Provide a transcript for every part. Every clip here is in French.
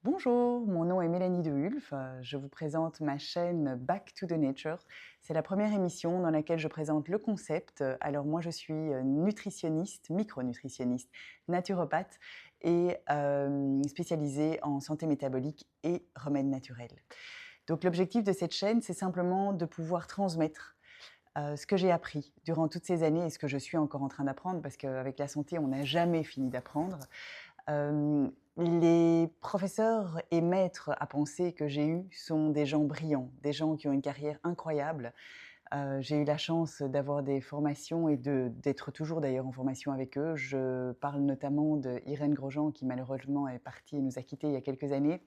Bonjour, mon nom est Mélanie De Hulf. Je vous présente ma chaîne Back to the Nature. C'est la première émission dans laquelle je présente le concept. Alors moi, je suis nutritionniste, micronutritionniste, naturopathe et spécialisée en santé métabolique et remèdes naturels. Donc l'objectif de cette chaîne, c'est simplement de pouvoir transmettre ce que j'ai appris durant toutes ces années et ce que je suis encore en train d'apprendre, parce qu'avec la santé, on n'a jamais fini d'apprendre. Les professeurs et maîtres à penser que j'ai eus sont des gens brillants, des gens qui ont une carrière incroyable. J'ai eu la chance d'avoir des formations et d'être toujours d'ailleurs en formation avec eux. Je parle notamment de Irène Grosjean qui malheureusement est partie et nous a quittés il y a quelques années.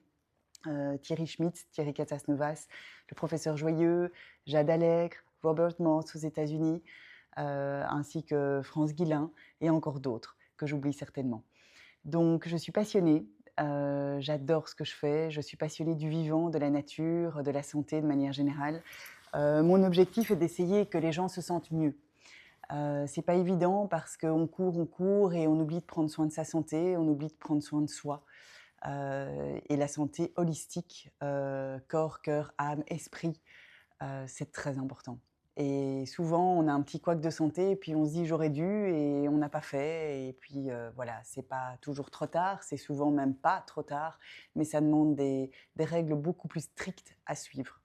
Thierry Schmitt, Thierry Katsas-Novas, le professeur Joyeux, Jade Allègre, Robert Morse aux États-Unis, ainsi que France Guillain et encore d'autres que j'oublie certainement. Donc je suis passionnée, j'adore ce que je fais, je suis passionnée du vivant, de la nature, de la santé de manière générale. Mon objectif est d'essayer que les gens se sentent mieux. C'est pas évident parce qu'on court et on oublie de prendre soin de sa santé, on oublie de prendre soin de soi. Et la santé holistique, corps, cœur, âme, esprit, c'est très important. Et souvent, on a un petit couac de santé et puis on se dit: «J'aurais dû» et on n'a pas fait et puis, voilà, c'est pas toujours trop tard, c'est souvent même pas trop tard, mais ça demande des règles beaucoup plus strictes à suivre.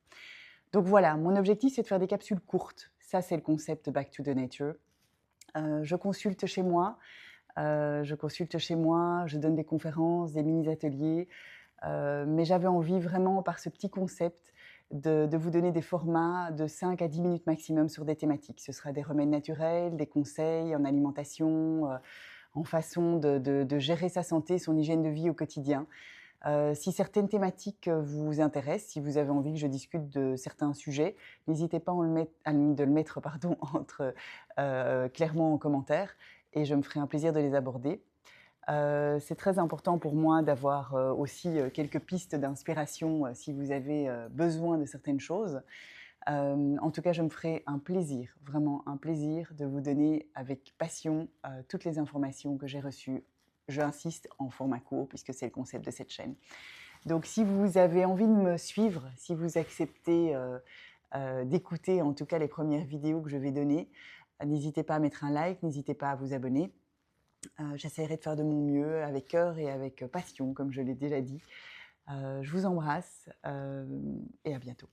Donc voilà, mon objectif, c'est de faire des capsules courtes. Ça, c'est le concept Back to the Nature. Je consulte chez moi, je donne des conférences, des mini ateliers, mais j'avais envie vraiment par ce petit concept de vous donner des formats de 5 à 10 minutes maximum sur des thématiques. Ce sera des remèdes naturels, des conseils en alimentation, en façon de gérer sa santé, son hygiène de vie au quotidien. Si certaines thématiques vous intéressent, si vous avez envie que je discute de certains sujets, n'hésitez pas de le mettre pardon, clairement en commentaire et je me ferai un plaisir de les aborder. C'est très important pour moi d'avoir, aussi, quelques pistes d'inspiration, si vous avez, besoin de certaines choses. En tout cas, je me ferai un plaisir, vraiment un plaisir de vous donner avec passion, toutes les informations que j'ai reçues. J'insiste en format court puisque c'est le concept de cette chaîne. Donc si vous avez envie de me suivre, si vous acceptez, d'écouter en tout cas les premières vidéos que je vais donner, n'hésitez pas à mettre un like, n'hésitez pas à vous abonner. J'essaierai de faire de mon mieux avec cœur et avec passion, comme je l'ai déjà dit. Je vous embrasse, et à bientôt.